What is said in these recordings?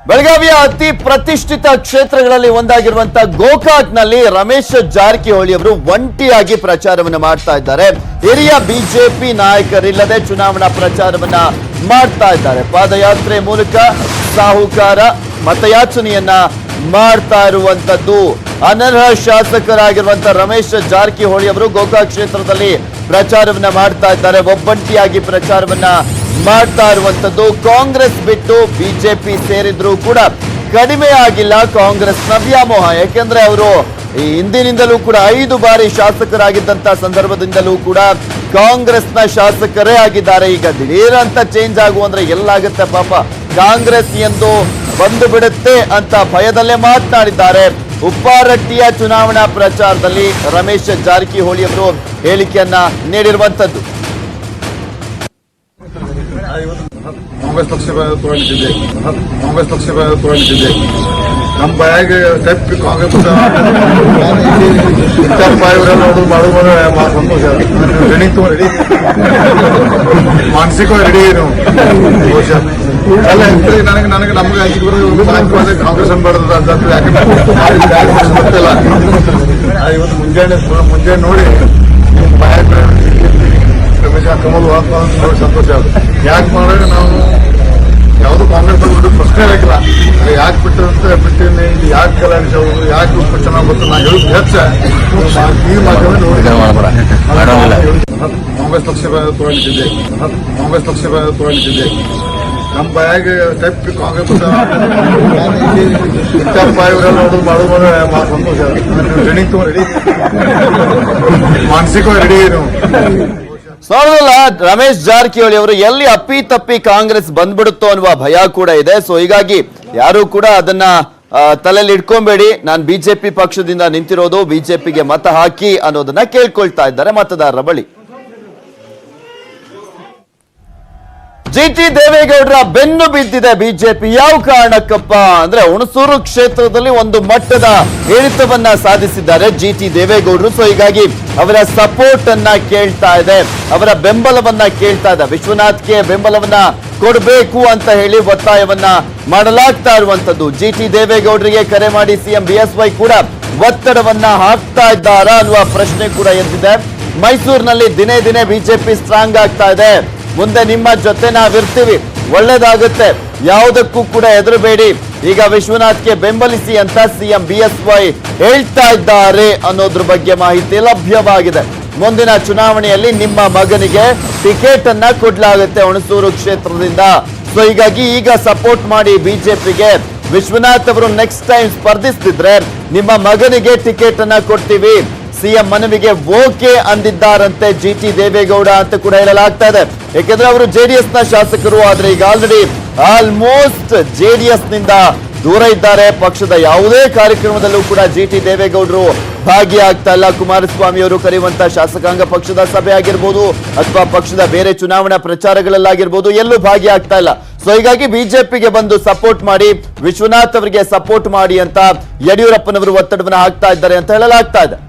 ಬೆಳಗಾವಿಯ ಅತಿ ಪ್ರತಿಷ್ಠಿತ ಕ್ಷೇತ್ರಗಳಲ್ಲಿ ಒಂದಾಗಿರುವಂತಹ ಗೋಕಾಕ್ನಲ್ಲಿ ರಮೇಶ್ ಜಾರಕಿಹೊಳಿ ಅವರು ಒಂಟಿಯಾಗಿ ಪ್ರಚಾರವನ್ನು ಮಾಡ್ತಾ ಇದ್ದಾರೆ. ಹಿರಿಯ ಬಿಜೆಪಿ ನಾಯಕರಿಲ್ಲದೆ ಚುನಾವಣಾ ಪ್ರಚಾರವನ್ನ ಮಾಡ್ತಾ ಇದ್ದಾರೆ. ಪಾದಯಾತ್ರೆ ಮೂಲಕ ಸಾಹುಕಾರ ಮತಯಾಚನೆಯನ್ನ ಮಾಡ್ತಾ ಇರುವಂತದ್ದು. ಅನರ್ಹ ಶಾಸಕರಾಗಿರುವಂತಹ ರಮೇಶ್ ಜಾರಕಿಹೊಳಿ ಅವರು ಗೋಕಾಕ್ ಕ್ಷೇತ್ರದಲ್ಲಿ ಪ್ರಚಾರವನ್ನ ಮಾಡ್ತಾ ಇದ್ದಾರೆ. ಒಬ್ಬಂಟಿಯಾಗಿ ಪ್ರಚಾರವನ್ನ ಮಾಡ್ತಾ ಇರುವಂತದ್ದು. ಕಾಂಗ್ರೆಸ್ ಬಿಟ್ಟು ಬಿಜೆಪಿ ಸೇರಿದ್ರು ಕೂಡ ಕಡಿಮೆ ಆಗಿಲ್ಲ ಕಾಂಗ್ರೆಸ್ನ ವ್ಯಾಮೋಹ. ಯಾಕೆಂದ್ರೆ ಅವರು ಈ ಹಿಂದಿನಿಂದಲೂ ಕೂಡ 5 ಬಾರಿ ಶಾಸಕರಾಗಿದ್ದಂತ ಸಂದರ್ಭದಿಂದಲೂ ಕೂಡ ಕಾಂಗ್ರೆಸ್ನ ಶಾಸಕರೇ ಆಗಿದ್ದಾರೆ. ಈಗ ದಿಢೀರ್ ಅಂತ ಚೇಂಜ್ ಆಗುವಂದ್ರೆ ಎಲ್ಲಾಗುತ್ತೆ ಪಾಪ, ಕಾಂಗ್ರೆಸ್ ಎಂದು ಬಂದು ಬಿಡುತ್ತೆ ಅಂತ ಭಯದಲ್ಲೇ ಮಾತನಾಡಿದ್ದಾರೆ. ಉಪ್ಪಾರಟ್ಟಿಯ ಚುನಾವಣಾ ಪ್ರಚಾರದಲ್ಲಿ ರಮೇಶ್ ಜಾರಕಿಹೊಳಿ ಅವರು ಹೇಳಿಕೆಯನ್ನ ನೀಡಿರುವಂತದ್ದು. ಕಾಂಗ್ರೆಸ್ ಪಕ್ಷ ತೋರಿಸಿದೆ ನಮ್ಮ ಬಾಯಾಗ ತಪ್ಪಿ ಕಾಂಗ್ರೆಸ್ ನೋಡು ಮಾಡುವ ಸಂತೋಷ. ರೆಡಿ ರೆಡಿ ಮಾನಸಿಕವಾಗಿ ರೆಡಿ ಏನು ಅಲ್ಲ ನನಗೆ ನಮ್ಗೆ ಆಯ್ಕೆ ಬರೋದು ಕಾಂಗ್ರೆಸ್ ಅನ್ಬಾರ್ದು ಅಂತ ಗೊತ್ತಿಲ್ಲ. ಇವತ್ತು ಮುಂಜಾನೆ ನೋಡಿ ಬಾಯಾಗ ರಮೇಶ್ ಕಮಲ್ ನೋಡಿ ಸಂತೋಷ. ಯಾಕೆ ಮಾಡಿದ್ರೆ ನಾವು ಯಾವುದು ಕಾಂಗ್ರೆಸ್ ಬಿಟ್ಟು ಪ್ರಶ್ನೆ ಹಾಕಿಲ್ಲ. ಯಾಕೆ ಬಿಟ್ಟಿನಿ, ಯಾಕೆ ಕಲ್ಯಾಣಿಸ್ ಅವರು ಯಾಕೆ ಚೆನ್ನಾಗಿ ಗೊತ್ತು ನಾ ಹೇಳುದು ಹೆಚ್ಚ ಈ ಮಾಧ್ಯಮ ನೋಡಿ. ಕಾಂಗ್ರೆಸ್ ಪಕ್ಷ ತೋರಿಸಿದೆ ನಮ್ಮ ಬಾಯಾಗ ತಪ್ಪಿ ಕಾಂಗ್ರೆಸ್ ನೋಡು ಮಾಡುವ ಸಂತೋಷ. ರೆಡಿ ಮಾನಸಿಕವಾಗಿ ರೆಡಿ ಏನು ರಮೇಶ್ ಜಾರಕಿಹೊಳಿ ಅವರು ಎಲ್ಲಿ ಅಪ್ಪಿ ತಪ್ಪಿ ಕಾಂಗ್ರೆಸ್ ಬಂದ್ಬಿಡುತ್ತೋ ಅನ್ನುವ ಭಯ ಕೂಡ ಇದೆ. ಸೊ ಹೀಗಾಗಿ ಯಾರು ಕೂಡ ಅದನ್ನ ತಲೆಯಲ್ಲಿ ಇಟ್ಕೊಂಬೇಡಿ, ನಾನು ಬಿಜೆಪಿ ಪಕ್ಷದಿಂದ ನಿಂತಿರೋದು, ಬಿಜೆಪಿಗೆ ಮತ ಹಾಕಿ ಅನ್ನೋದನ್ನ ಕೇಳ್ಕೊಳ್ತಾ ಇದ್ದಾರೆ ಮತದಾರರ ಬಳಿ. ಜಿಟಿ ದೇವೇಗೌಡರ ಬೆನ್ನು ಬಿದ್ದಿದೆ ಬಿಜೆಪಿ. ಯಾವ ಕಾರಣಕ್ಕಪ್ಪ ಅಂದ್ರೆ ಹುಣಸೂರು ಕ್ಷೇತ್ರದಲ್ಲಿ ಒಂದು ಮಟ್ಟದ ಏರಿತವನ್ನ ಸಾಧಿಸಿದ್ದಾರೆ ಜಿಟಿ ದೇವೇಗೌಡರು. ಸೊ ಹೀಗಾಗಿ ಅವರ ಸಪೋರ್ಟ್ ಅನ್ನ ಕೇಳ್ತಾ ಇದೆ, ಅವರ ಬೆಂಬಲವನ್ನ ಕೇಳ್ತಾ ಇದೆ. ವಿಶ್ವನಾಥ್ಗೆ ಬೆಂಬಲವನ್ನ ಕೊಡಬೇಕು ಅಂತ ಹೇಳಿ ಒತ್ತಾಯವನ್ನ ಮಾಡಲಾಗ್ತಾ ಇರುವಂತದ್ದು. ಜಿಟಿ ದೇವೇಗೌಡರಿಗೆ ಕರೆ ಮಾಡಿ ಸಿಎಂ ಬಿಎಸ್ವೈ ಕೂಡ ಒತ್ತಡವನ್ನ ಹಾಕ್ತಾ ಇದ್ದಾರಾ ಅನ್ನುವ ಪ್ರಶ್ನೆ ಕೂಡ ಎದ್ದಿದೆ. ಮೈಸೂರಿನಲ್ಲಿ ದಿನೇ ದಿನೇ ಬಿಜೆಪಿ ಸ್ಟ್ರಾಂಗ್ ಆಗ್ತಾ ಇದೆ. ಮುಂದೆ ನಿಮ್ಮ ಜೊತೆ ನಾವಿರ್ತೀವಿ, ಒಳ್ಳೇದಾಗುತ್ತೆ, ಯಾವುದಕ್ಕೂ ಕೂಡ ಹೆದರಬೇಡಿ, ಈಗ ವಿಶ್ವನಾಥ್ಗೆ ಬೆಂಬಲಿಸಿ ಅಂತ ಸಿಎಂ ಬಿಎಸ್ವೈ ಹೇಳ್ತಾ ಇದ್ದಾರೆ ಅನ್ನೋದ್ರ ಬಗ್ಗೆ ಮಾಹಿತಿ ಲಭ್ಯವಾಗಿದೆ. ಮುಂದಿನ ಚುನಾವಣೆಯಲ್ಲಿ ನಿಮ್ಮ ಮಗನಿಗೆ ಟಿಕೆಟ್ ಅನ್ನ ಕೊಡ್ಲಾಗುತ್ತೆ ಹುಣಸೂರು ಕ್ಷೇತ್ರದಿಂದ. ಸೊ ಹೀಗಾಗಿ ಈಗ ಸಪೋರ್ಟ್ ಮಾಡಿ ಬಿಜೆಪಿಗೆ. ವಿಶ್ವನಾಥ್ ಅವರು ನೆಕ್ಸ್ಟ್ ಟೈಮ್ ಸ್ಪರ್ಧಿಸ್ತಿದ್ರೆ ನಿಮ್ಮ ಮಗನಿಗೆ ಟಿಕೆಟ್ ಅನ್ನ ಕೊಡ್ತೀವಿ, ಸಿಎಂ ಮನವಿಗೆ ಓಕೆ ಅಂದಿದ್ದಾರಂತೆ ಜಿಟಿ ದೇವೇಗೌಡ ಅಂತ ಕೂಡ ಹೇಳಲಾಗ್ತಾ ಇದೆ. ಯಾಕೆಂದ್ರೆ ಅವರು ಜೆಡಿಎಸ್ ನ ಶಾಸಕರು, ಆದ್ರೆ ಈಗ ಆಲ್ಮೋಸ್ಟ್ ಜೆಡಿಎಸ್ ನಿಂದ ದೂರ ಇದ್ದಾರೆ. ಪಕ್ಷದ ಯಾವುದೇ ಕಾರ್ಯಕ್ರಮದಲ್ಲೂ ಕೂಡ ಜಿಟಿ ದೇವೇಗೌಡರು ಭಾಗಿಯಾಗ್ತಾ ಇಲ್ಲ. ಕುಮಾರಸ್ವಾಮಿ ಅವರು ಕರೆಯುವಂತ ಶಾಸಕಾಂಗ ಪಕ್ಷದ ಸಭೆ ಆಗಿರ್ಬೋದು ಅಥವಾ ಪಕ್ಷದ ಬೇರೆ ಚುನಾವಣಾ ಪ್ರಚಾರಗಳಲ್ಲಾಗಿರ್ಬೋದು, ಎಲ್ಲೂ ಭಾಗಿಯಾಗ್ತಾ ಇಲ್ಲ. ಸೊ ಹೀಗಾಗಿ ಬಿಜೆಪಿಗೆ ಬಂದು ಸಪೋರ್ಟ್ ಮಾಡಿ, ವಿಶ್ವನಾಥ್ ಅವರಿಗೆ ಸಪೋರ್ಟ್ ಮಾಡಿ ಅಂತ ಯಡಿಯೂರಪ್ಪನವರು ಒತ್ತಡವನ್ನು ಹಾಕ್ತಾ ಇದ್ದಾರೆ ಅಂತ ಹೇಳಲಾಗ್ತಾ ಇದೆ.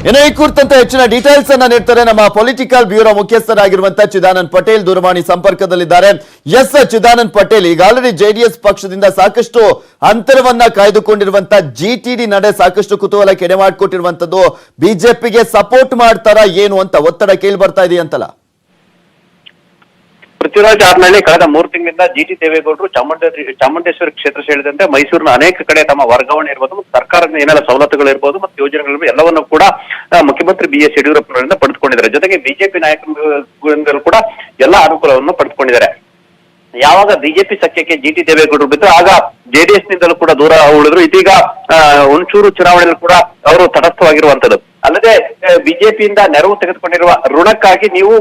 ಇನ್ನು ಈ ಕುರಿತಂತೆ ಹೆಚ್ಚಿನ ಡೀಟೇಲ್ಸ್ ಅನ್ನ ನೀಡ್ತಾರೆ ನಮ್ಮ ಪೊಲಿಟಿಕಲ್ ಬ್ಯೂರೋ ಮುಖ್ಯಸ್ಥರಾಗಿರುವಂತಹ ಚಿದಾನಂದ್ ಪಟೇಲ್ ದೂರವಾಣಿ ಸಂಪರ್ಕದಲ್ಲಿದ್ದಾರೆ. ಎಸ್ ಚಿದಾನಂದ್ ಪಟೇಲ್, ಈಗ ಆಲ್ರೆಡಿ ಜೆಡಿಎಸ್ ಪಕ್ಷದಿಂದ ಸಾಕಷ್ಟು ಅಂತರವನ್ನ ಕಾಯ್ದುಕೊಂಡಿರುವಂತಹ ಜಿಟಿಡಿ ನಡೆ ಸಾಕಷ್ಟು ಕುತೂಹಲ ಕೆಡೆ ಮಾಡಿಕೊಟ್ಟಿರುವಂತದ್ದು. ಬಿಜೆಪಿಗೆ ಸಪೋರ್ಟ್ ಮಾಡ್ತಾರಾ ಏನು ಅಂತ ಒತ್ತಡ ಕೇಳಿ ಬರ್ತಾ ಇದೆಯಂತಲ್ಲ. ಪೃಥ್ವಿರಾಜ್ ಆದ್ಮೇಲೆ ಕಳೆದ 3 ತಿಂಗಳಿಂದ ಜಿಟಿ ದೇವೇಗೌಡರು ಚಾಮುಂಡೇಶ್ವರಿ ಕ್ಷೇತ್ರ ಸೇರಿದಂತೆ ಮೈಸೂರಿನ ಅನೇಕ ಕಡೆ ತಮ್ಮ ವರ್ಗಾವಣೆ ಇರ್ಬೋದು ಮತ್ತು ಸರ್ಕಾರದ ಏನೆಲ್ಲ ಸವಲತ್ತುಗಳು ಇರ್ಬೋದು ಮತ್ತು ಯೋಜನೆಗಳು ಎಲ್ಲವನ್ನೂ ಕೂಡ ಮುಖ್ಯಮಂತ್ರಿ ಬಿಎಸ್ ಯಡಿಯೂರಪ್ಪನವರಿಂದ ಪಡೆದುಕೊಂಡಿದ್ದಾರೆ. ಜೊತೆಗೆ ಬಿಜೆಪಿ ನಾಯಕರಿಂದಲೂ ಕೂಡ ಎಲ್ಲಾ ಅನುಕೂಲವನ್ನು ಪಡೆದುಕೊಂಡಿದ್ದಾರೆ. ಯಾವಾಗ ಬಿಜೆಪಿ ಸಖ್ಯಕ್ಕೆ ಜಿಟಿ ದೇವೇಗೌಡರು ಬಿದ್ದು ಆಗ ಜೆಡಿಎಸ್ ನಿಂದಲೂ ಕೂಡ ದೂರ ಉಳಿದ್ರು. ಇದೀಗ ಹುಣಸೂರು ಚುನಾವಣೆಯಲ್ಲಿ ಕೂಡ ಅವರು ತಟಸ್ಥವಾಗಿರುವಂತದ್ದು. ಅಲ್ಲದೆ ಬಿಜೆಪಿಯಿಂದ ನೆರವು ತೆಗೆದುಕೊಂಡಿರುವ ಋಣಕ್ಕಾಗಿ ನೀವು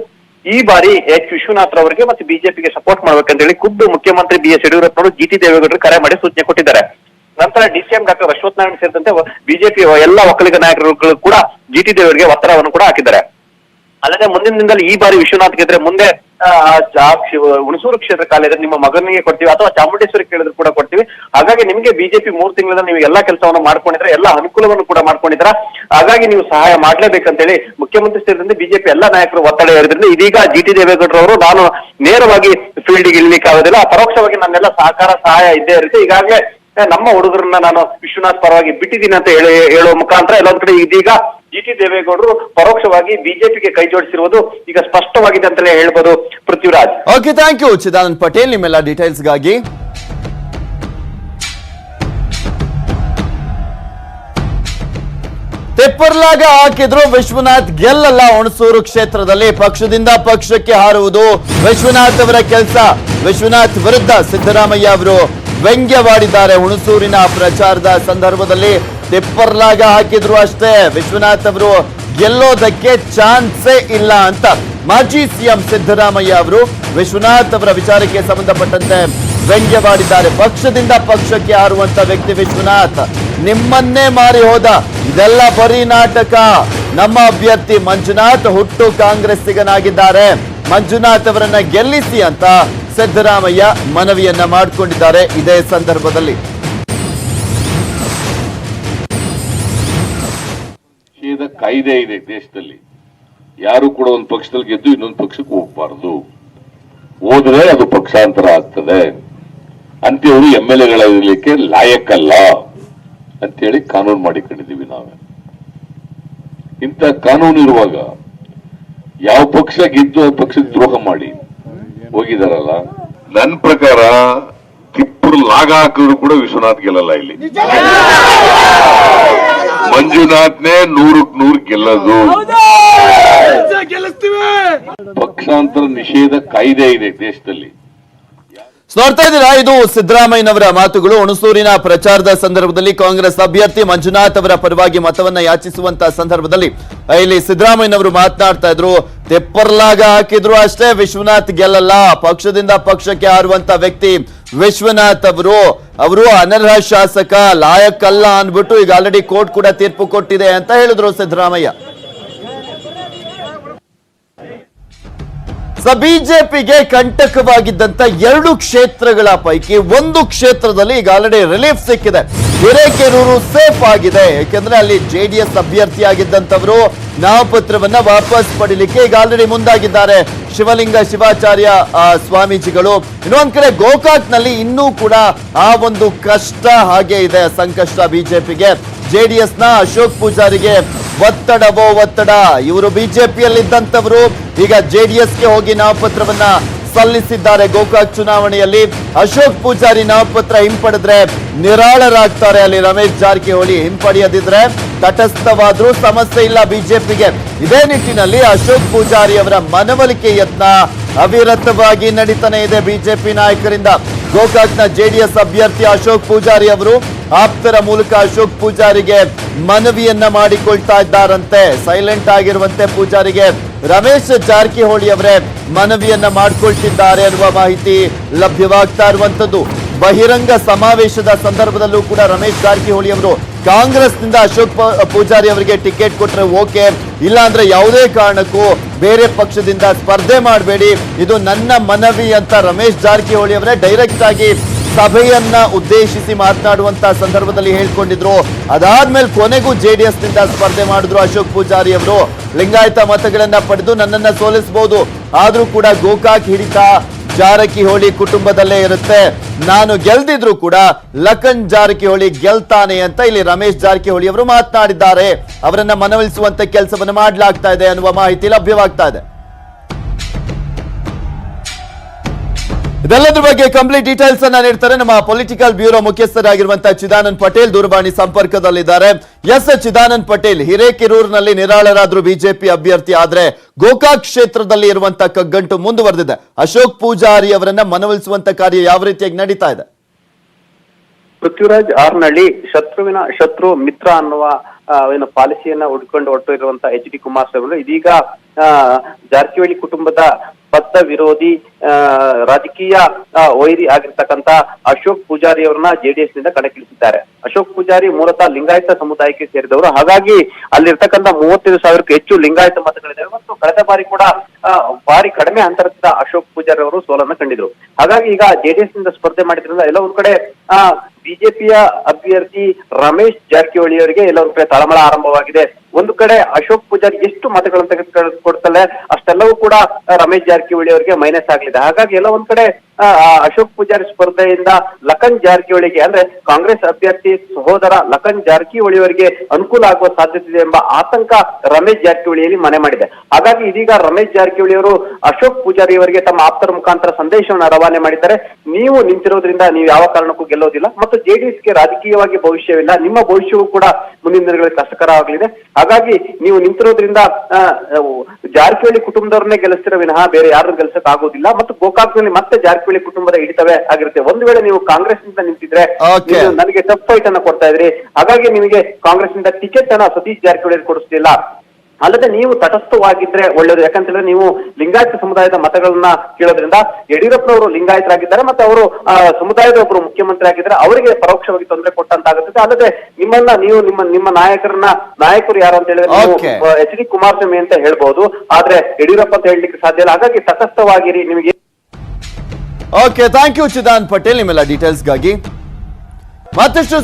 ಈ ಬಾರಿ ವಿಶ್ವನಾಥ್ ಅವರಿಗೆ ಮತ್ತು ಬಿಜೆಪಿಗೆ ಸಪೋರ್ಟ್ ಮಾಡ್ಬೇಕಂತ ಹೇಳಿ ಖುದ್ದು ಮುಖ್ಯಮಂತ್ರಿ ಬಿಎಸ್ ಯಡಿಯೂರಪ್ಪನವರು ಜಿಟಿ ದೇವೇಗೌಡರು ಕರೆ ಮಾಡಿ ಸೂಚನೆ ಕೊಟ್ಟಿದ್ದಾರೆ. ನಂತರ ಡಿಸಿಎಂ ಡಾಕ್ಟರ್ ಅಶ್ವಥ್ ನಾರಾಯಣ ಸೇರಿದಂತೆ ಬಿಜೆಪಿ ಎಲ್ಲ ಒಕ್ಕಲಿಗ ನಾಯಕರುಗಳು ಕೂಡ ಜಿಟಿ ದೇವೇಗೌಡರಿಗೆ ಒತ್ತಡವನ್ನು ಕೂಡ ಹಾಕಿದ್ದಾರೆ. ಅಲ್ಲದೆ ಮುಂದಿನ ದಿನದಲ್ಲಿ ಈ ಬಾರಿ ವಿಶ್ವನಾಥ್ ಗೆದ್ರೆ ಮುಂದೆ ಹುಣಸೂರು ಕ್ಷೇತ್ರ ಕಾಲಿದ್ರೆ ನಿಮ್ಮ ಮಗನಿಗೆ ಕೊಡ್ತೀವಿ ಅಥವಾ ಚಾಮುಂಡೇಶ್ವರಿ ಕೇಳಿದ್ರು ಕೂಡ ಕೊಡ್ತೀವಿ. ಹಾಗಾಗಿ ನಿಮಗೆ ಬಿಜೆಪಿ 3 ತಿಂಗಳಿಂದ ನೀವು ಎಲ್ಲಾ ಕೆಲಸವನ್ನು ಮಾಡ್ಕೊಂಡಿದ್ರೆ, ಎಲ್ಲಾ ಅನುಕೂಲವನ್ನು ಕೂಡ ಮಾಡ್ಕೊಂಡಿದ್ರ. ಹಾಗಾಗಿ ನೀವು ಸಹಾಯ ಮಾಡ್ಲೇಬೇಕಂತೇಳಿ ಮುಖ್ಯಮಂತ್ರಿ ಸೇರಿದಂತೆ ಬಿಜೆಪಿ ಎಲ್ಲಾ ನಾಯಕರು ಒತ್ತಡ ಹೇರಿದ್ರಿಂದ ಇದೀಗ ಜಿ.ಟಿ. ದೇವೇಗೌಡರವರು ನಾನು ನೇರವಾಗಿ ಫೀಲ್ಡ್ಗೆ ಇಳಿಲಿಕ್ಕೆ ಆಗೋದಿಲ್ಲ, ಪರೋಕ್ಷವಾಗಿ ನನ್ನೆಲ್ಲ ಸಹಾಯ ಇದ್ದೇ ಇರುತ್ತೆ, ಈಗಾಗಲೇ ನಮ್ಮ ಹುಡುಗರನ್ನ ನಾನು ವಿಶ್ವನಾಥ್ ಪರವಾಗಿ ಬಿಟ್ಟಿದ್ದೀನಿ ಅಂತ ಹೇಳುವ ಮುಖಾಂತರ ಎಲ್ಲೊಂದ್ ಕಡೆ ಇದೀಗ ಜಿ.ಟಿ. ದೇವೇಗೌಡರು ಪರೋಕ್ಷವಾಗಿ ಬಿಜೆಪಿಗೆ ಕೈ ಜೋಡಿಸಿರುವುದು ಈಗ ಸ್ಪಷ್ಟವಾಗಿದೆ ಅಂತಲೇ ಹೇಳ್ಬೋದು. Prithviraj. Okay, thank you Chidanand Patel ನಿಮ್ಮೆಲ್ಲ ಡೀಟೇಲ್ಸ್ಗಾಗಿ. ತೆಪ್ಪರ್ಲಾಗ ಹಾಕಿದ್ರು ವಿಶ್ವನಾಥ್ ಗೆಲ್ಲಲ್ಲ. ಹುಣಸೂರು ಕ್ಷೇತ್ರದಲ್ಲಿ ಪಕ್ಷದಿಂದ ಪಕ್ಷಕ್ಕೆ ಹಾರುವುದು ವಿಶ್ವನಾಥ್ ಅವರ ಕೆಲಸ. ವಿಶ್ವನಾಥ್ ವಿರುದ್ಧ ಸಿದ್ದರಾಮಯ್ಯ ಅವರು ವ್ಯಂಗ್ಯವಾಡಿದ್ದಾರೆ. ಹುಣಸೂರಿನ ಪ್ರಚಾರದ ಸಂದರ್ಭದಲ್ಲಿ ತೆಪ್ಪರ್ಲಾಗ ಹಾಕಿದ್ರು ಅಷ್ಟೇ, ವಿಶ್ವನಾಥ್ ಅವರು ಗೆಲ್ಲೋದಕ್ಕೆ ಚಾನ್ಸೇ ಇಲ್ಲ ಅಂತ ಮಾಜಿ ಸಿಎಂ ಸಿದ್ದರಾಮಯ್ಯ ಅವರು ವಿಶ್ವನಾಥ್ ಅವರ ವಿಚಾರಕ್ಕೆ ಸಂಬಂಧಪಟ್ಟಂತೆ ವ್ಯಂಗ್ಯವಾಡಿದ್ದಾರೆ. ಪಕ್ಷದಿಂದ ಪಕ್ಷಕ್ಕೆ ಹಾರುವಂತ ವ್ಯಕ್ತಿ ವಿಶ್ವನಾಥ್, ನಿಮ್ಮನ್ನೇ ಮಾರಿ ಹೋದ, ಇದೆಲ್ಲ ಬರೀ ನಾಟಕ. ನಮ್ಮ ಅಭ್ಯರ್ಥಿ ಮಂಜುನಾಥ್ ಹುಟ್ಟು ಕಾಂಗ್ರೆಸ್ಸಿಗನಾಗಿದ್ದಾರೆ, ಮಂಜುನಾಥ್ ಅವರನ್ನ ಗೆಲ್ಲಿಸಿ ಅಂತ ಸಿದ್ದರಾಮಯ್ಯ ಮನವಿಯನ್ನ ಮಾಡಿಕೊಂಡಿದ್ದಾರೆ. ಇದೇ ಸಂದರ್ಭದಲ್ಲಿ ಕಾಯ್ದೆ ಇದೆ ದೇಶದಲ್ಲಿ, ಯಾರು ಕೂಡ ಒಂದು ಪಕ್ಷದಲ್ಲಿ ಗೆದ್ದು ಇನ್ನೊಂದು ಪಕ್ಷಕ್ಕೆ ಹೋಗ್ಬಾರ್ದು, ಹೋದ್ರೆ ಅದು ಪಕ್ಷಾಂತರ ಆಗ್ತದೆ ಅಂತೇಳಿ MLA-ಗಳಿರ್ಲಿಕ್ಕೆ ಲಾಯಕ್ಕಲ್ಲ ಅಂತೇಳಿ ಕಾನೂನು ಮಾಡಿಕೊಂಡಿದ್ದೀವಿ ನಾವೇ. ಇಂಥ ಕಾನೂನು ಇರುವಾಗ ಯಾವ ಪಕ್ಷ ಗೆದ್ದು ಆ ಪಕ್ಷಕ್ಕೆ ದ್ರೋಹ ಮಾಡಿ ಹೋಗಿದಾರಲ್ಲ, ನನ್ನ ಪ್ರಕಾರ ತಿಪ್ಪರು ಲಾಗ ಹಾಕಿದ್ರು ಕೂಡ ವಿಶ್ವನಾಥ್ ಗೆಲ್ಲಲ್ಲ. ಇಲ್ಲಿ ಮಂಜುನಾಥ್ನೇ 100ಕ್ಕೆ 100 ಗೆಲ್ಲದು. ಪಕ್ಷಾಂತರ ನಿಷೇಧ ಕಾಯ್ದೆ ಇದೆ ದೇಶದಲ್ಲಿ. ನೋಡ್ತಾ ಇದ್ದೀರಾ, ಇದು ಸಿದ್ದರಾಮಯ್ಯನವರ ಮಾತುಗಳು. ಹುಣಸೂರಿನ ಪ್ರಚಾರದ ಸಂದರ್ಭದಲ್ಲಿ ಕಾಂಗ್ರೆಸ್ ಅಭ್ಯರ್ಥಿ ಮಂಜುನಾಥ್ ಅವರ ಪರವಾಗಿ ಮತವನ್ನ ಯಾಚಿಸುವಂತ ಸಂದರ್ಭದಲ್ಲಿ ಇಲ್ಲಿ ಸಿದ್ದರಾಮಯ್ಯನವರು ಮಾತನಾಡ್ತಾ ಇದ್ರು. ತೆಪ್ಪರ್ಲಾಗ ಹಾಕಿದ್ರು ಅಷ್ಟೇ, ವಿಶ್ವನಾಥ್ ಗೆಲ್ಲಲ್ಲ. ಪಕ್ಷದಿಂದ ಪಕ್ಷಕ್ಕೆ ಹಾರುವಂತ ವ್ಯಕ್ತಿ ವಿಶ್ವನಾಥ್ ಅವರು ಅನರ್ಹ ಶಾಸಕ, ಲಾಯಕ್ಕಲ್ಲ ಅನ್ಬಿಟ್ಟು ಈಗ ಆಲ್ರೆಡಿ ಕೋರ್ಟ್ ಕೂಡ ತೀರ್ಪು ಕೊಟ್ಟಿದೆ ಅಂತ ಹೇಳಿದ್ರು ಸಿದ್ದರಾಮಯ್ಯ. ಬಿಜೆಪಿಗೆ ಕಂಟಕವಾಗಿದ್ದಂತ 2 ಕ್ಷೇತ್ರಗಳ ಪೈಕಿ ಒಂದು ಕ್ಷೇತ್ರದಲ್ಲಿ ಈಗ ಆಲ್ರೆಡಿ ರಿಲೀಫ್ ಸಿಕ್ಕಿದೆ. ಹಿರೇಕೆರೂರು ಸೇಫ್ ಆಗಿದೆ, ಯಾಕೆಂದ್ರೆ ಅಲ್ಲಿ JDS ಅಭ್ಯರ್ಥಿಯಾಗಿದ್ದಂತವರು ನಾಮಪತ್ರವನ್ನ ವಾಪಸ್ ಪಡಿಲಿಕ್ಕೆ ಈಗ ಆಲ್ರೆಡಿ ಮುಂದಾಗಿದ್ದಾರೆ ಶಿವಲಿಂಗ ಶಿವಾಚಾರ್ಯ ಸ್ವಾಮೀಜಿಗಳು. ಇನ್ನೊಂದ್ ಕಡೆ ಗೋಕಾಕ್ ನಲ್ಲಿ ಇನ್ನೂ ಕೂಡ ಆ ಒಂದು ಕಷ್ಟ ಹಾಗೆ ಇದೆ, ಸಂಕಷ್ಟ ಬಿಜೆಪಿಗೆ. JDS ನ ಅಶೋಕ್ ಪೂಜಾರಿಗೆ ಒತ್ತಡವೋ ಒತ್ತಡ. ಇವರು ಬಿಜೆಪಿಯಲ್ಲಿದ್ದಂತವರು ಈಗ JDSಗೆ ಹೋಗಿ ನಾಮಪತ್ರವನ್ನ ಸಲ್ಲಿಸಿದ್ದಾರೆ. ಗೋಕಾಕ್ ಚುನಾವಣೆಯಲ್ಲಿ ಅಶೋಕ್ ಪೂಜಾರಿ ನಾಮಪತ್ರ ಹಿಂಪಡೆದ್ರೆ ನಿರಾಳರಾಗ್ತಾರೆ ಅಲ್ಲಿ ರಮೇಶ್ ಜಾರಕಿಹೊಳಿ. ಹಿಂಪಡೆಯದಿದ್ರೆ ತಟಸ್ಥವಾದ್ರೂ ಸಮಸ್ಯೆ ಇಲ್ಲ ಬಿಜೆಪಿಗೆ. ಇದೇ ನಿಟ್ಟಿನಲ್ಲಿ ಅಶೋಕ್ ಪೂಜಾರಿ ಅವರ ಮನವೊಲಿಕೆ ಯತ್ನ ಅವಿರತವಾಗಿ ನಡೀತಾನೆ ಇದೆ ಬಿಜೆಪಿ ನಾಯಕರಿಂದ. ಗೋಕಾಕ್ನ JDS ಅಭ್ಯರ್ಥಿ ಅಶೋಕ್ ಪೂಜಾರಿ ಅವರು ಆಪ್ತರ ಮೂಲಕ ಅಶೋಕ್ ಪೂಜಾರಿಗೆ ಮನವಿಯನ್ನ ಮಾಡಿಕೊಳ್ತಾ ಇದ್ದಾರಂತೆ. ಸೈಲೆಂಟ್ ಆಗಿರುವಂತೆ ಪೂಜಾರಿಗೆ ರಮೇಶ್ ಜಾರಕಿಹೊಳಿ ಅವರೇ ಮನವಿಯನ್ನ ಮಾಡಿಕೊಳ್ತಿದ್ದಾರೆ ಅನ್ನುವ ಮಾಹಿತಿ ಲಭ್ಯವಾಗ್ತಾ ಇರುವಂತದ್ದು. ಬಹಿರಂಗ ಸಮಾವೇಶದ ಸಂದರ್ಭದಲ್ಲೂ ಕೂಡ ರಮೇಶ್ ಜಾರಕಿಹೊಳಿ ಅವರು ಕಾಂಗ್ರೆಸ್ನಿಂದ ಅಶೋಕ್ ಪೂಜಾರಿ ಅವರಿಗೆ ಟಿಕೆಟ್ ಕೊಟ್ರೆ ಓಕೆ, ಇಲ್ಲ ಅಂದ್ರೆ ಯಾವುದೇ ಕಾರಣಕ್ಕೂ ಬೇರೆ ಪಕ್ಷದಿಂದ ಸ್ಪರ್ಧೆ ಮಾಡಬೇಡಿ, ಇದು ನನ್ನ ಮನವಿ ಅಂತ ರಮೇಶ್ ಜಾರಕಿಹೊಳಿ ಅವರೇ ಡೈರೆಕ್ಟ್ ಆಗಿ ಸಭೆಯನ್ನ ಉದ್ದೇಶಿಸಿ ಮಾತನಾಡುವಂತ ಸಂದರ್ಭದಲ್ಲಿ ಹೇಳ್ಕೊಂಡಿದ್ರು. ಅದಾದ್ಮೇಲೆ ಕೊನೆಗೂ JDS ನಿಂದ ಸ್ಪರ್ಧೆ ಮಾಡಿದ್ರು ಅಶೋಕ್ ಪೂಜಾರಿ ಅವರು. ಲಿಂಗಾಯತ ಮತಗಳನ್ನ ಪಡೆದು ನನ್ನನ್ನ ಸೋಲಿಸಬಹುದು, ಆದ್ರೂ ಕೂಡ ಗೋಕಾಕ್ ಹಿಡಿತ ಜಾರಕಿಹೊಳಿ ಕುಟುಂಬದಲ್ಲೇ ಇರುತ್ತೆ, ನಾನು ಗೆಲ್ದಿದ್ರು ಕೂಡ ಲಖನ್ ಜಾರಕಿಹೊಳಿ ಗೆಲ್ತಾನೆ ಅಂತ ಇಲ್ಲಿ ರಮೇಶ್ ಜಾರಕಿಹೊಳಿ ಅವರು ಮಾತನಾಡಿದ್ದಾರೆ. ಅವರನ್ನ ಮನವೊಲಿಸುವಂತ ಕೆಲಸವನ್ನು ಮಾಡಲಾಗ್ತಾ ಇದೆ ಅನ್ನುವ ಮಾಹಿತಿ ಲಭ್ಯವಾಗ್ತಾ ಇದೆ. ಇದೆಲ್ಲದ್ರ ಬಗ್ಗೆ ಕಂಪ್ಲೀಟ್ ಡೀಟೇಲ್ಸ್ ಅನ್ನ ನೀಡ್ತಾರೆ ನಮ್ಮ ಪೊಲಿಟಿಕಲ್ ಬ್ಯೂರೋ ಮುಖ್ಯಸ್ಥರಾಗಿರುವಂತಹ ಚಿದಾನಂದ್ ಪಟೇಲ್ ದೂರವಾಣಿ ಸಂಪರ್ಕದಲ್ಲಿದ್ದಾರೆ. ಎಸ್ ಚಿದಾನಂದ್ ಪಟೇಲ್, ಹಿರೇಕೆರೂರಿನಲ್ಲಿ ನಿರಾಳರಾದ್ರೂ ಬಿಜೆಪಿ ಅಭ್ಯರ್ಥಿ ಆದ್ರೆ ಗೋಕಾಕ್ ಕ್ಷೇತ್ರದಲ್ಲಿ ಇರುವಂತಹ ಕಗ್ಗಂಟು ಮುಂದುವರೆದಿದೆ. ಅಶೋಕ್ ಪೂಜಾರಿ ಅವರನ್ನ ಮನವೊಲಿಸುವಂತ ಕಾರ್ಯ ಯಾವ ರೀತಿಯಾಗಿ ನಡೀತಾ ಇದೆ? ಪೃಥ್ವಿರಾಜ್, ಆರ್ನಳ್ಳಿ ಶತ್ರುವಿನ ಶತ್ರು ಮಿತ್ರ ಅನ್ನುವ ಏನು ಪಾಲಿಸಿಯನ್ನ ಹುಡ್ಕೊಂಡು ಹೊರಟಿರುವಂತಹ HD ಕುಮಾರಸ್ವಾಮಿ ಇದೀಗ ಜಾರಕಿಹೊಳಿ ಕುಟುಂಬದ ಬದ್ಧ ವಿರೋಧಿ ರಾಜಕೀಯ ವೈರಿ ಆಗಿರ್ತಕ್ಕಂತ ಅಶೋಕ್ ಪೂಜಾರಿ ಅವರನ್ನ ಜೆಡಿಎಸ್ ನಿಂದ ಕಣಕ್ಕಿಳಿಸಿದ್ದಾರೆ. ಅಶೋಕ್ ಪೂಜಾರಿ ಮೂಲತಃ ಲಿಂಗಾಯತ ಸಮುದಾಯಕ್ಕೆ ಸೇರಿದವರು. ಹಾಗಾಗಿ ಅಲ್ಲಿರ್ತಕ್ಕಂಥ 35,000ಕ್ಕೂ ಹೆಚ್ಚು ಲಿಂಗಾಯತ ಮತಗಳಿದ್ದಾವೆ ಮತ್ತು ಕಳೆದ ಬಾರಿ ಕೂಡ ಭಾರಿ ಕಡಿಮೆ ಅಂತರದಿಂದ ಅಶೋಕ್ ಪೂಜಾರಿ ಅವರು ಸೋಲನ್ನ ಕಂಡಿದ್ರು. ಹಾಗಾಗಿ ಈಗ ಜೆಡಿಎಸ್ ನಿಂದ ಸ್ಪರ್ಧೆ ಮಾಡಿದ್ರಿಂದ ಎಲ್ಲ ಒಂದ್ ಕಡೆ ಬಿಜೆಪಿಯ ಅಭ್ಯರ್ಥಿ ರಮೇಶ್ ಜಾರಕಿಹೊಳಿ ಅವರಿಗೆ ಎಲ್ಲ ಒಂದ್ ಕಡೆ ತಳಮಳ ಆರಂಭವಾಗಿದೆ. ಒಂದು ಕಡೆ ಅಶೋಕ್ ಪೂಜಾರಿ ಎಷ್ಟು ಮತಗಳನ್ನು ತೆಗೆದುಕೊಡ್ತಲ್ಲ ಅಷ್ಟೆಲ್ಲವೂ ಕೂಡ ರಮೇಶ್ ಜಾರಕಿಹೊಳಿ ಅವರಿಗೆ ಮೈನಸ್ ಆಗಲಿದೆ. ಹಾಗಾಗಿ ಎಲ್ಲ ಒಂದ್ ಕಡೆ ಅಶೋಕ್ ಪೂಜಾರಿ ಸ್ಪರ್ಧೆಯಿಂದ ಲಖನ್ ಜಾರಕಿಹೊಳಿಗೆ ಅಂದ್ರೆ ಕಾಂಗ್ರೆಸ್ ಅಭ್ಯರ್ಥಿ ಸಹೋದರ ಲಖನ್ ಜಾರಕಿಹೊಳಿ ಅವರಿಗೆ ಅನುಕೂಲ ಆಗುವ ಸಾಧ್ಯತೆ ಇದೆ ಎಂಬ ಆತಂಕ ರಮೇಶ್ ಜಾರಕಿಹೊಳಿಯಲ್ಲಿ ಮನೆ ಮಾಡಿದೆ. ಹಾಗಾಗಿ ಇದೀಗ ರಮೇಶ್ ಜಾರಕಿಹೊಳಿ ಅವರು ಅಶೋಕ್ ಪೂಜಾರಿ ಅವರಿಗೆ ತಮ್ಮ ಆಪ್ತರ ಮುಖಾಂತರ ಸಂದೇಶವನ್ನು ರವಾನೆ ಮಾಡಿದ್ದಾರೆ. ನೀವು ನಿಂತಿರೋದ್ರಿಂದ ನೀವು ಯಾವ ಕಾರಣಕ್ಕೂ ಗೆಲ್ಲೋದಿಲ್ಲ ಮತ್ತು ಜೆಡಿಎಸ್ಗೆ ರಾಜಕೀಯವಾಗಿ ಭವಿಷ್ಯವಿಲ್ಲ, ನಿಮ್ಮ ಭವಿಷ್ಯವೂ ಕೂಡ ಮುಂದಿನ ದಿನಗಳಲ್ಲಿ ಕಷ್ಟಕರವಾಗಲಿದೆ. ಹಾಗಾಗಿ ನೀವು ನಿಂತಿರೋದ್ರಿಂದ ಜಾರಕಿಹೊಳಿ ಕುಟುಂಬದವ್ರನ್ನೇ ಗೆಲ್ಲಿಸ್ತಿರೋ ವಿನಃ ಬೇರೆ ಯಾರನ್ನು ಗೆಲ್ಸಕ್ ಆಗೋದಿಲ್ಲ ಮತ್ತು ಗೋಕಾಕ್ನಲ್ಲಿ ಮತ್ತೆ ಜಾರಕಿಹೊಳಿ ಕುಟುಂಬದ ಹಿಡಿತವೇ ಆಗಿರುತ್ತೆ. ಒಂದು ವೇಳೆ ನೀವು ಕಾಂಗ್ರೆಸ್ ನಿಂದ ನಿಂತಿದ್ರೆ ನನಗೆ ಟಫ್ ಫೈಟ್ ಅನ್ನ ಕೊಡ್ತಾ ಇದ್ರಿ, ಹಾಗಾಗಿ ನಿಮಗೆ ಕಾಂಗ್ರೆಸ್ ನಿಂದ ಟಿಕೆಟ್ ಅನ್ನ ಸತೀಶ್ ಜಾರಕಿಹೊಳಿ ಕೊಡಿಸ್ತಿಲ್ಲ. ಅಲ್ಲದೆ ನೀವು ತಟಸ್ಥವಾಗಿದ್ರೆ ಒಳ್ಳೆಯದು. ಯಾಕಂತಂದ್ರೆ ನೀವು ಲಿಂಗಾಯತ ಸಮುದಾಯದ ಮತಗಳನ್ನ ಕೇಳೋದ್ರಿಂದ ಯಡಿಯೂರಪ್ಪನವರು ಲಿಂಗಾಯತರಾಗಿದ್ದಾರೆ ಮತ್ತೆ ಅವರು ಸಮುದಾಯದ ಒಬ್ಬರು ಮುಖ್ಯಮಂತ್ರಿ ಆಗಿದ್ದಾರೆ, ಅವರಿಗೆ ಪರೋಕ್ಷವಾಗಿ ತೊಂದರೆ ಕೊಟ್ಟಂತಾಗುತ್ತದೆ. ಅಲ್ಲದೆ ನೀವು ನಿಮ್ಮ ನಾಯಕರು ಯಾರು ಅಂತ ಹೇಳಿದ್ರೆ ಎಚ್ ಡಿ ಕುಮಾರಸ್ವಾಮಿ ಅಂತ ಹೇಳ್ಬಹುದು, ಆದ್ರೆ ಯಡಿಯೂರಪ್ಪ ಅಂತ ಹೇಳಲಿಕ್ಕೆ ಸಾಧ್ಯ ಇಲ್ಲ. ಹಾಗಾಗಿ ತಟಸ್ಥವಾಗಿರಿ. ನಿಮಗೆ okay, thank you Chidan Patel ನಿಮ್ಮೆಲ್ಲ ಡೀಟೇಲ್ಸ್ಗಾಗಿ. ಮತ್ತಷ್ಟು